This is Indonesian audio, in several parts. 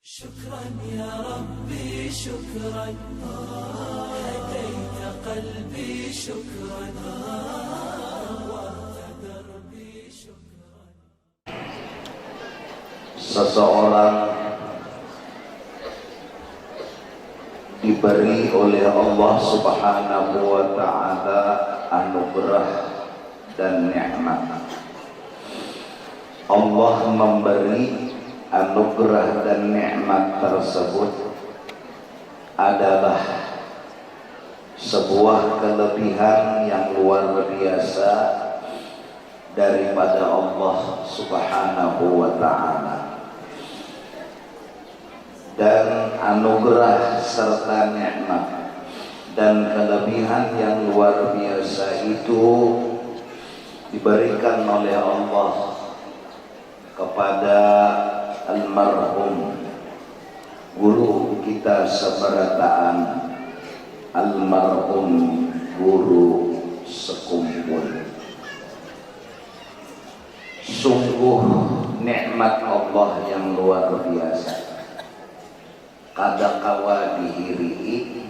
شكرا يا ربي شكرا هديت قلبي شكرا نورت دربي شكرا. Seseorang diberi oleh Allah Subhanahu wa ta'ala anugerah dan nikmat. Allah memberi anugerah dan nikmat tersebut adalah sebuah kelebihan yang luar biasa daripada Allah Subhanahu wa ta'ala. Dan anugerah serta nikmat dan kelebihan yang luar biasa itu diberikan oleh Allah kepada almarhum guru kita seberataan, almarhum guru sekumpul. Sungguh nikmat Allah yang luar biasa. Kada kawa dihiri,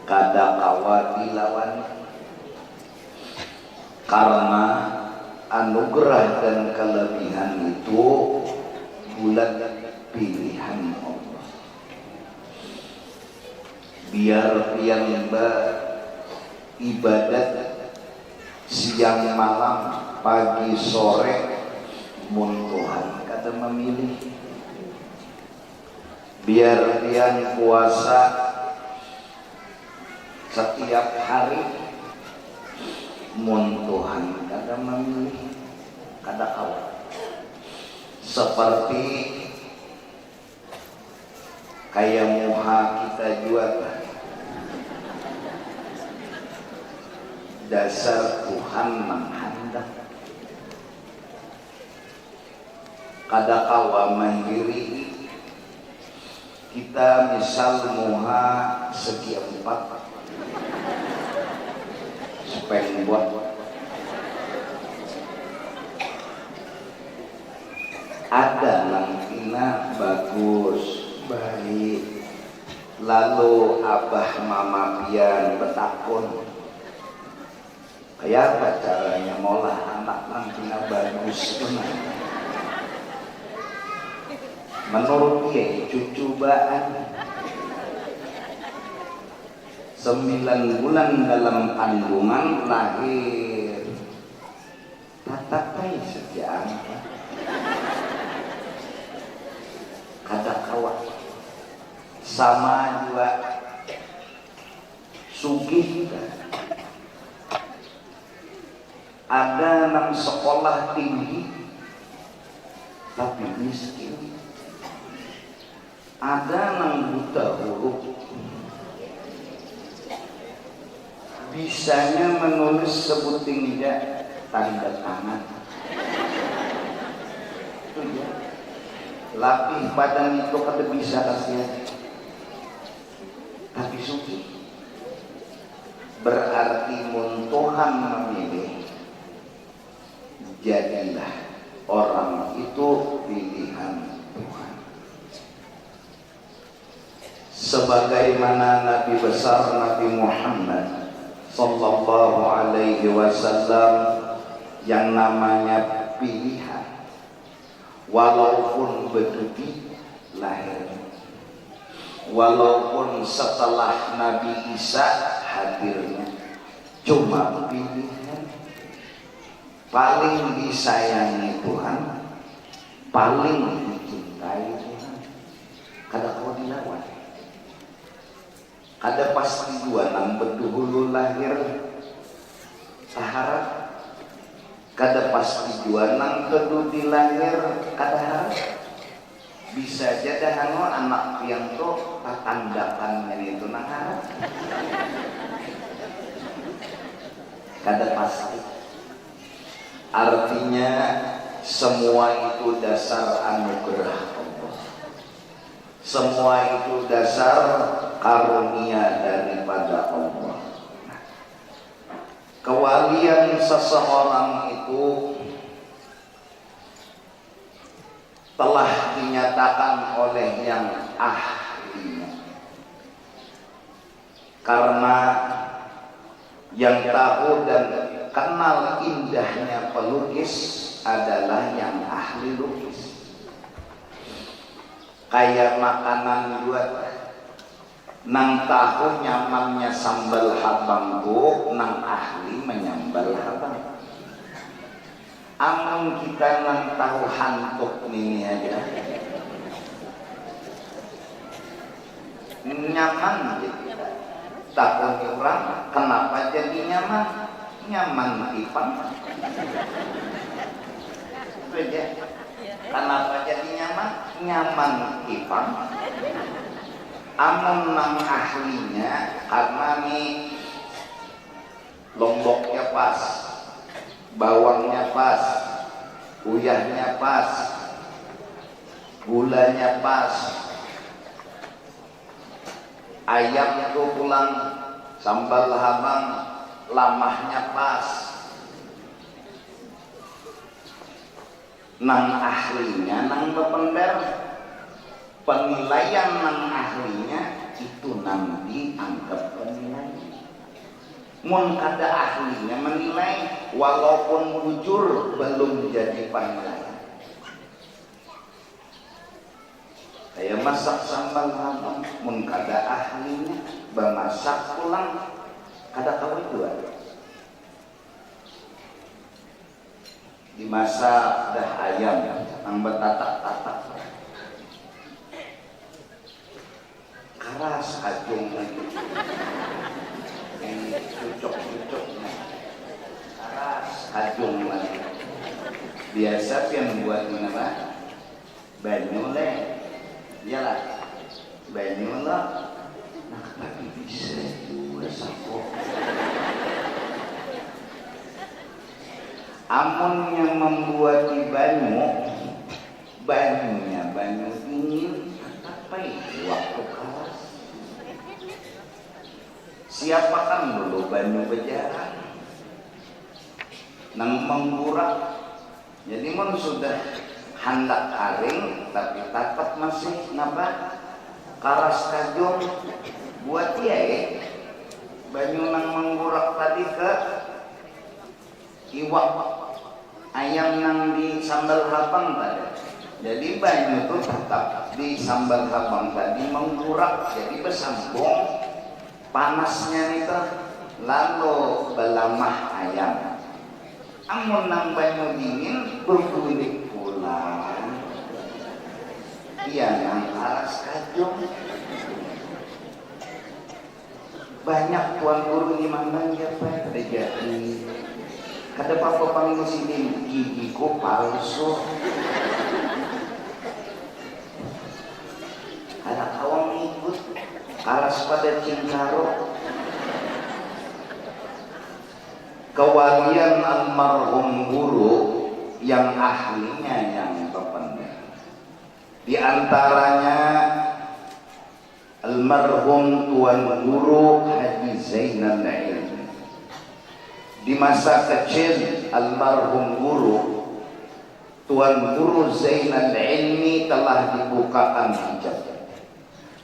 kada kawa dilawan. Karena anugerah dan kelebihan itu bulan pilihan Allah. Biar yang ibadat siang malam pagi sore mun Tuhan kada memilih. Biar yang puasa setiap hari mun Tuhan kada memilih, kada kawan. Seperti kayak muha kita jual dasar Tuhan menghendak, kada kawa mandiri. Kita misal muha segi empat supaya buat ada langkina bagus baik, lalu abah mama pian betakun kayak apa caranya ngolah anak langkina bagus benar. Menurut dia cucu baan 9 bulan dalam kandungan lahir tatapai setiap kata kawan sama juga sugih. Ada nang sekolah tinggi tapi miskin, ada nang buta huruf bisanya menulis sebuting tidak tanda tangan. Itu ya, lapih badan itu kada bisa kasihan tapi suci. Berarti mun Tuhan memilih, jadilah orang itu pilihan Tuhan. Sebagaimana Nabi besar Nabi Muhammad sallallahu alaihi wasallam yang namanya pilihan, walaupun begitu lahir, walaupun setelah Nabi Isa hadirnya, cuma pilihan. Paling disayangi Tuhan, paling dicintai Tuhan, kada kau dilawan. Ada pasti dua nang betuhulu lahir taharap, kada pasti dua nang kedu dilahir kada harap. Bisa jadi anak yang tuh tandakan itu nang harap, kada pasti. Artinya semua itu dasar anugerah Allah, semua itu dasar karunia daripada Allah. Kewalian seseorang itu telah dinyatakan oleh yang ahlinya. Karena yang tahu dan kenal indahnya pelukis adalah yang ahli lukis. Kayak makanan buat nang tahu nyamannya sambal habang bu, nang ahli menyambal habang. Amun kita nang tahu hantuk ini aja nyaman gitu. Takut orang kenapa jadi nyaman? Nyaman ipang. Itu aja. Kenapa jadi nyaman? Nyaman ipang. Amun nang ahlinya karena nih lomboknya pas, bawangnya pas, uyahnya pas, gulanya pas, ayam itu pulang sambal habang lamahnya pas. Nang ahlinya nang bepender, penilaian nang ahlinya itu nang dianggap penilaian. Mun kada ahlinya menilai walaupun bujur belum jadi penilaian. Kayak masak sambal habang, mun kada ahlinya bemasak pulang kada kamu itu ada. Dimasak dah ayam nang betatak-tatak. Karas kajung lagi. Ini cucuk-cucuknya. Karas kajung lagi. Biasa yang buat ini apa? Banyu le. Iyalah. Banyu lah. Nah, tapi bisa juga sapo. Amun yang membuat di banyunya banyu dingin, apa itu waktu keras? Siapakan dulu banyu bejaran, nang menggurak. Jadi mun sudah hendak kering, tapi tetap masih napa karas kajung buat dia banyu nang menggurak tadi ke iwak ayam nang di sambal habang tadi. Jadi banyu itu tetap di sambal habang tadi menggurak, jadi bersambung panasnya itu lalu belamah ayam. Amun nang banyu dingin bergulik pula. Iya nang karas kajung. Banyak tuan guru di mana ya Pak ada jadi. Kata papa panggil sini gigiku palsu. Ada kawan ikut karas pada Cingkaro. Kewalian almarhum guru yang ahlinya yang terpendek. Di antaranya almarhum tuan guru Haji Zainal Ilmi. Di masa kecil almarhum guru tuan guru Zainal Ilmi telah dibukakan hijab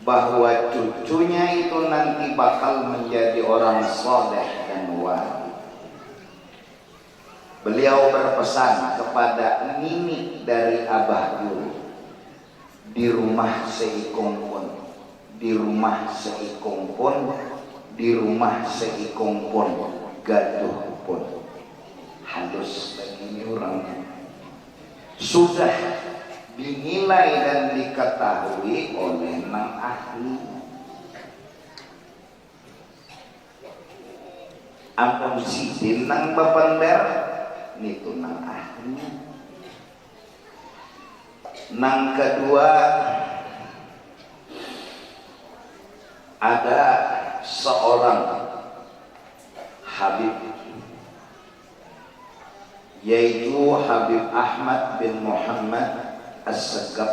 bahwa cucunya itu nanti bakal menjadi orang soleh dan wali. Beliau berpesan kepada nini dari abah dulu, di rumah seikung pun, di rumah seikung pun, di rumah seikung pun, gaduh pun. Halus begini orangnya. Sudah dinilai dan diketahui oleh nang ahli. Ampun sidin nang bepender nitu nang ahli. Nang kedua ada seorang Habib yaitu Habib Ahmad bin Muhammad As-Segaf.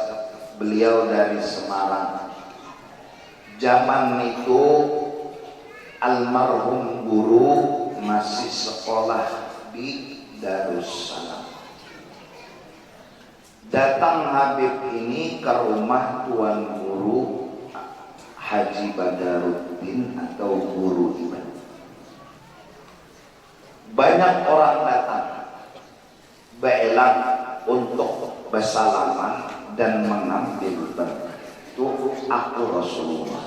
Beliau dari Semarang. Zaman itu almarhum guru masih sekolah di Darussalam. Datang Habib ini ke rumah Tuan Guru Haji Badaruddin atau Guru Ibadah. Banyak orang datang beelang untuk bersalaman dan mengambil berkah. Itu aku Rasulullah.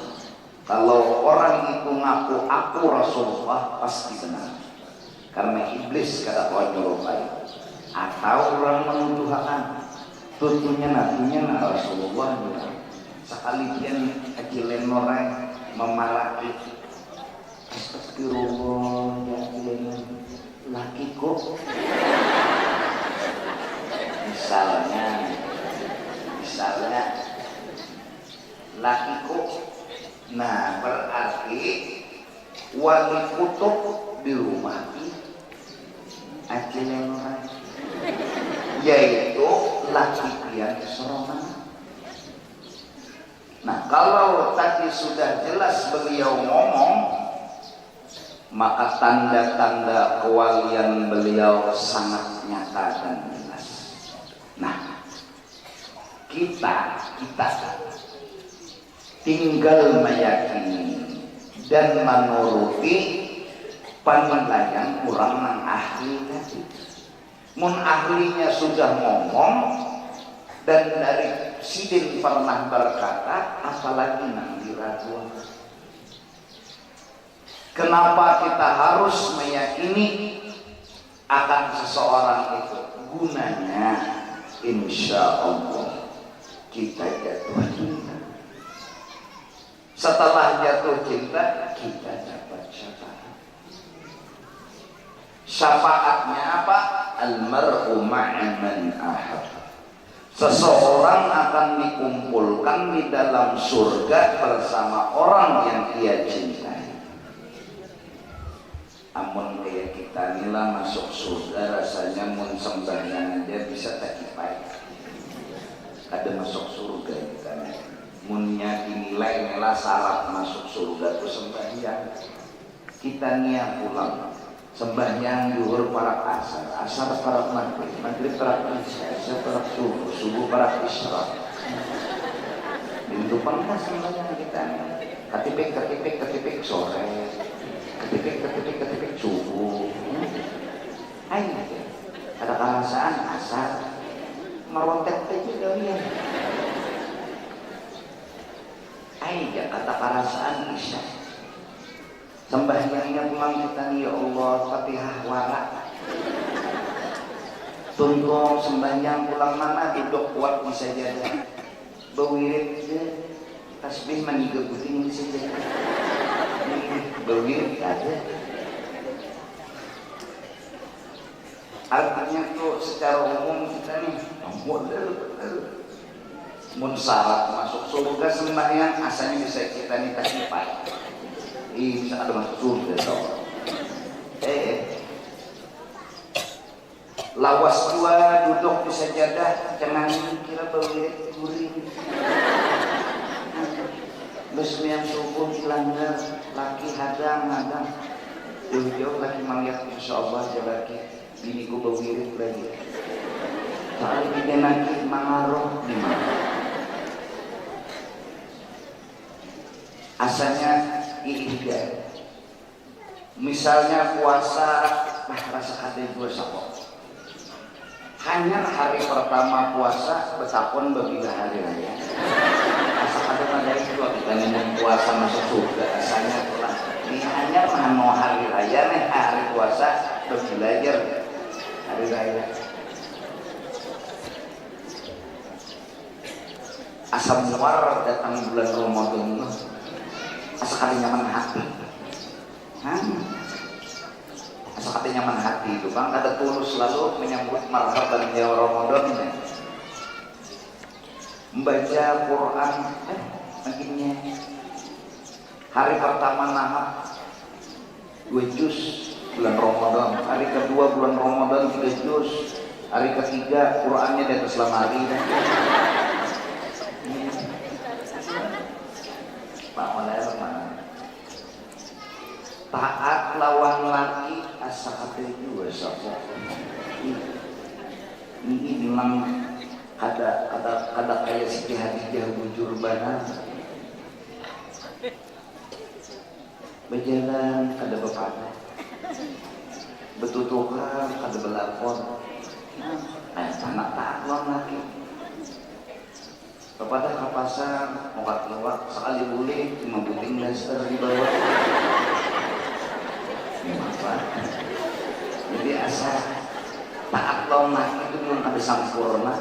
Kalau orang itu ngaku aku Rasulullah pasti benar. Karena iblis kata orang nyerupai. Atau orang menuduhkan tentunya nabinya Rasulullah juga. Sekalian ajilen orang memarahi astagfirullah ya ajilen laki kok. Misalnya laki kok. Nah berarti wali kutub di rumah ajilen orang, yaitu laki yang serongan. Nah kalau tadi sudah jelas beliau ngomong, maka tanda-tanda kewalian beliau sangat nyata dan jelas. Nah kita tinggal meyakini dan menuruti penilaian kurang nang ahli tadi. Mun ahlinya sudah ngomong dan dari sidin pernah berkata, apalagi nang diragukan. Kenapa kita harus meyakini akan seseorang itu? Gunanya insya Allah kita jatuh cinta. Setelah jatuh cinta kita dapat syafaat. Syafaatnya apa? Al-mar'u ma'aman ahab. Seseorang akan dikumpulkan di dalam surga bersama orang yang dia cintai. Amun kayak kita nila masuk surga rasanya mun sembahyang aja bisa tercapai. Ada masuk surga kita. Munnya dinilai nila syarat masuk surga itu sembahyang. Kita niat pulang. Sembahyang zuhur para asar para maghrib para isya para subuh para isya. Itu pangkas sembahyang kita. Ketipik sore, ketipik subuh. Ayo, ada perasaan asar merontek juga dia. Ayo, kata perasaan isya. Sembahyangnya pulang kita ya Allah Fatihah wara. Tunggu sembahyang pulang mana duduk kuat bisa jaga. Berwirid tasbih maniga puting bisa jaga. Berwirid ada. Artinya tuh secara umum kita nih mun syarat masuk surga sembahyang asalnya bisa kita nih tercapai. Bisa ada masuk surga tau. Lawas dua duduk di sajadah jangan kira berwirid guring. Besmian subuh dilanggar laki hadang jauh-jauh lagi melihat insyaallah lagi bini ku berwirid lagi. Soal dia nanti mangaruh di mana? Asalnya ini dia. Misalnya puasa, rasa hati gue sapok. Hanya hari pertama puasa betapun berbeda hari raya. Asa kata dari itu kita ngomong puasa masuk surga. Asalnya pulang. Ini hanya mau hari raya nih hari puasa berbelajar hari raya. Asam muar datang bulan Ramadan. Asa kali nyaman hati. Asa kali nyaman hati itu bang ada tulus selalu menyambut marhaban ya Ramadan. Membaca Quran makinnya hari pertama nahap 2 juz bulan Ramadan, hari kedua bulan Ramadan 3 juz, hari ketiga Qurannya di atas lemari. Taat lawan laki asa kate juga sapok. Ini bilang ada kayak Siti Hadijah bujur bana berjalan kada bepana betutukan kada belakon anak taklon lagi kepada kapasan mokat lewat sekali boleh cuma puting lester di bawah apa jadi asa taklon lagi itu belum ada sampurna.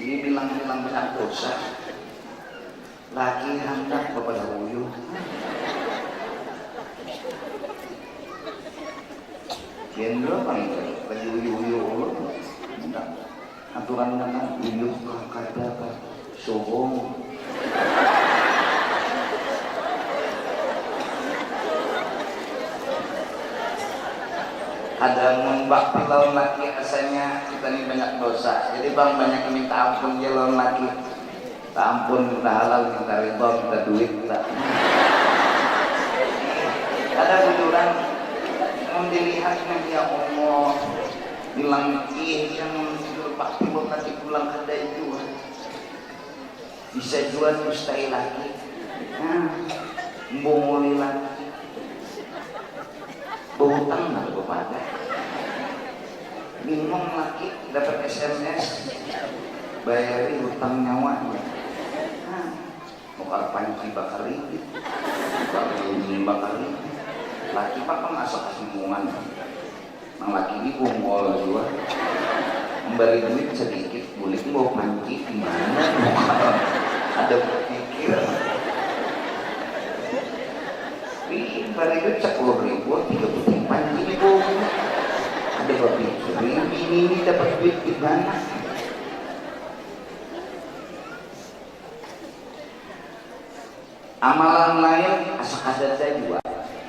Ini bilang-bilang banyak dosa lagi hendak kepada uyuh gendro kan lagi uyuh-uyuh aturan dengan uyuh kada sohong ada membakti lawan laki rasanya kita ini banyak dosa jadi bang banyak minta ampun ya lawan laki minta ampun minta halal minta ridho minta duit minta ada bujuran yang dilihat dia Allah bilang yang bakti mau nanti pulang kada itu bisa jual mustahil lagi mbongoli lagi berhutang nggak kepada bingung lagi dapat SMS bayari hutang nyawanya bakal panci bakal ribet bakal ini bakal ribet laki pak kan asal kesimpungan nang laki ini bungol juga memberi duit sedikit boleh mau panci gimana ada berpikir bari itu 10.000 3 puting panci itu ada berpikir ini dapat duit di mana amalan lain asal ada juga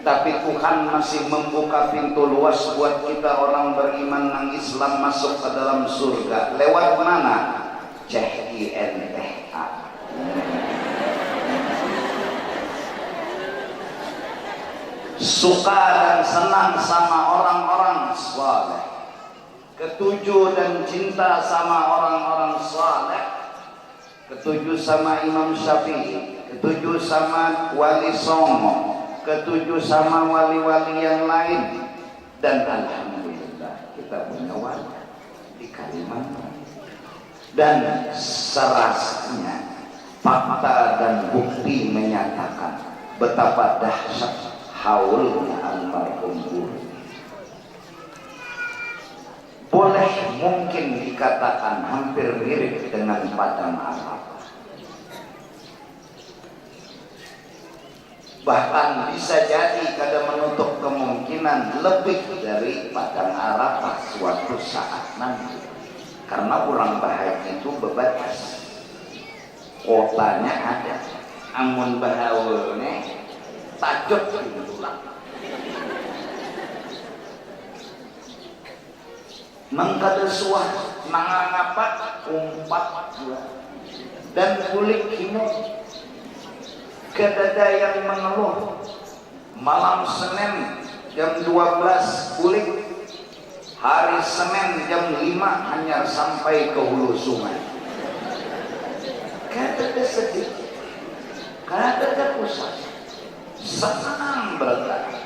tapi Tuhan masih membuka pintu luas buat kita orang beriman nang Islam masuk ke dalam surga lewat mana? CINTH suka dan senang sama orang-orang saleh, ketujuh dan cinta sama orang-orang saleh, ketujuh sama Imam Syafi'i, ketujuh sama Wali Songo, ketujuh sama wali-wali yang lain, dan alhamdulillah kita punya wali di Kalimantan dan serasanya fakta dan bukti menyatakan betapa dahsyat haulnya almarhum guru. Boleh mungkin dikatakan hampir mirip dengan Padang Arafah. Bahkan bisa jadi kada menutup kemungkinan lebih dari Padang Arafah suatu saat nanti. Karena orang bahagia itu bebatas. Kotanya ada, amun bahawalnya tajuk tulang mengkada suah mangangapat umpat dua dan kulit himut kedada yang mengeluh malam Senin jam 12 kulit hari Senin jam 5 hanya sampai ke hulu sungai kadada sedih kadada pusat senang berkata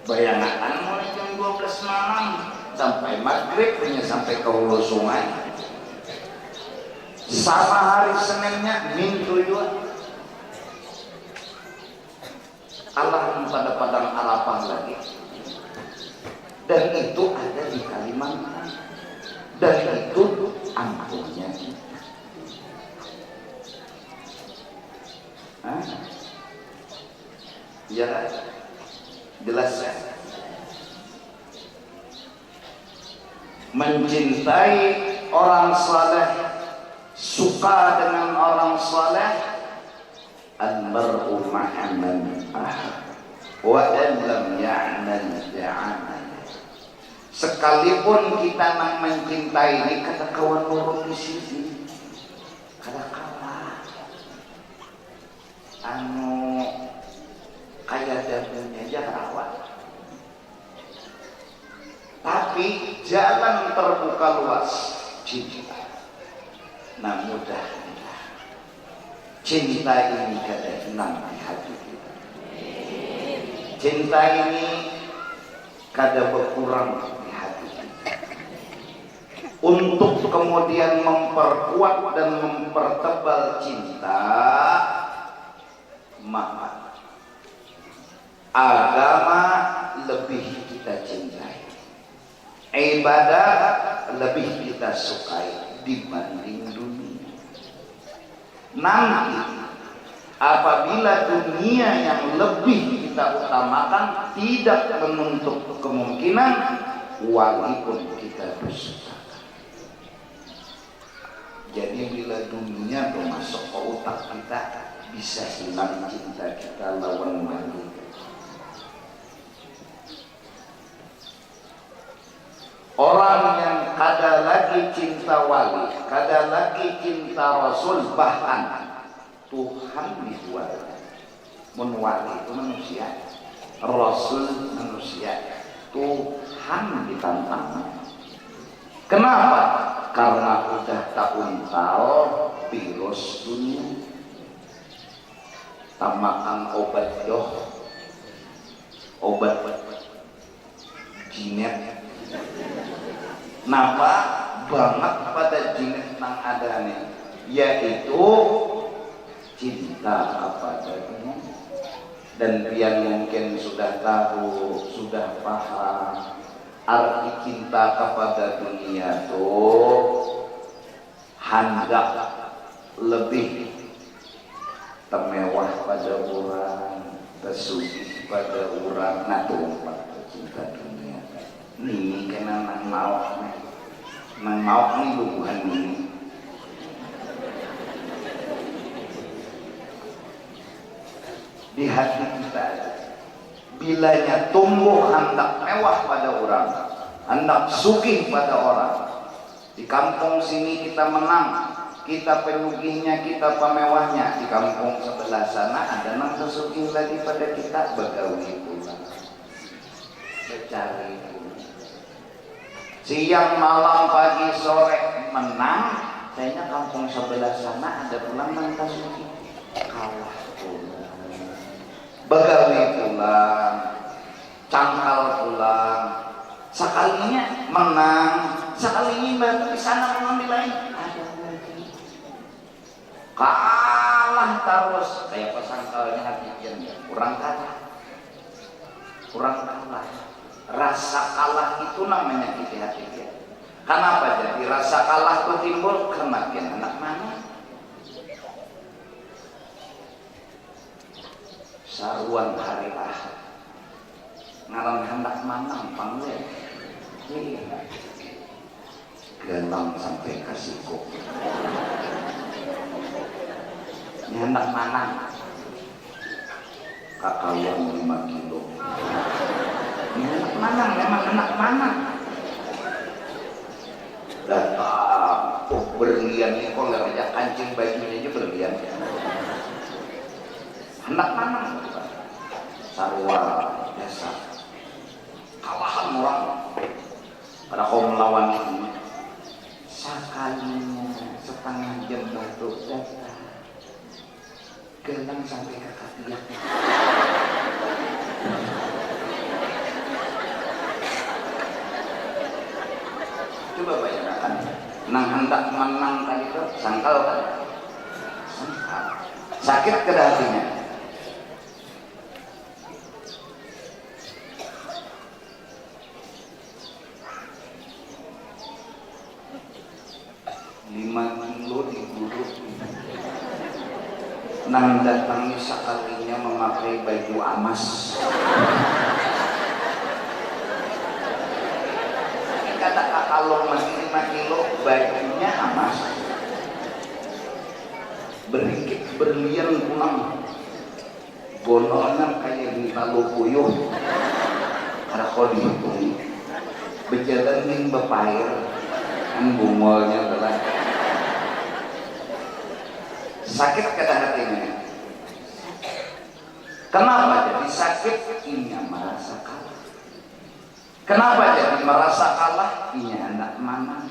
bayangan mulai jam 12 malam sampai maghrib hanya sampai ke hulu sungai sama hari Seninnya minggu juga alam pada Padang Arafah lagi dan itu ada di Kalimantan dan itu ampunnya ya jelas ya mencintai orang saleh suka dengan orang saleh al-mar'u ma'aman wa lam ya'mal ja'amal sekalipun kita nang mencintai ini kata kawan nurut di sini kata kawan anu kayak dagingnya aja rawat hati jalan terbuka luas cinta. Nah mudah-mudahan cinta ini kada hilang di hati kita. Cinta ini kada berkurang di hati kita. Untuk kemudian memperkuat dan mempertebal cinta, maka agama lebih kita cintai, ibadah lebih kita sukai dibanding dunia. Nanti apabila dunia yang lebih kita utamakan, tidak menutup kemungkinan wali pun kita dustakan. Jadi bila dunia masuk ke otak kita, bisa hilang cinta kita lawan wali. Orang yang kada lagi cinta wali, kada lagi cinta Rasul, bahkan Tuhan dijual. Mun wali itu manusia, Rasul manusia, Tuhan ditantang. Kenapa? Karena udah tak untal virus dunia, tamakan obat doh, obat jinet. Napa banget pada jinet nang adanya, yaitu cinta kepada dunia. Dan pian mungkin sudah tahu, sudah paham arti cinta kepada dunia tuh hendak lebih termewah pada orang, tersugih pada orang. Nah tuh cinta dunia ini kena nang mauk nih bukan ini. Di hati kita bilanya tumbuh hendak mewah pada orang, hendak sugih pada orang. Di kampung sini kita menang, kita penugihnya, kita pemewahnya. Di kampung sebelah sana ada nang sesugih lagi pada kita, begawi pula, becari pula. Siang malam pagi sore menang, kayaknya kampung sebelah sana ada pulang nang sesugih, kalah pula. Begawi pulang, cangkal pulang, sekalinya menang, sekalinya baru di sana mengambil lain, ada lagi kalah terus. Kayak pesangkalnya hakikian, kurang kalah. Rasa kalah itu namanya hati dia. Kenapa jadi rasa kalah itu timbul? Karena dia anak mana? Saruan hari Ahad ngaran hendak manang panggil gelang sampai kasih kok ini hendak manang kakauan 5 kilo. Ini hendak manang, memang hendak manang. Datang berlian ini kok aja kancing bajunya aja berlian. Hendak manang sarwa biasa kalahan orang pada kau melawan ini. Sekalinya setengah jam baru datang gelang sampai ke kaki. Coba bayangkan nang hendak menang tadi itu sangkal kan, sangkal sakit ke hatinya. Nang datangi sekalinya memakai baju amas. Kata kalau masih 5 kilo bajunya amas, berikit berlian pulang, gonongan kayak di Palu Puyuh. Karena kau dihitung berjalan ning bepair, kan bungolnya adalah sakit kata hatinya. Kenapa jadi sakit? Ini merasa kalah. Kenapa jadi merasa kalah? Ini anak mana?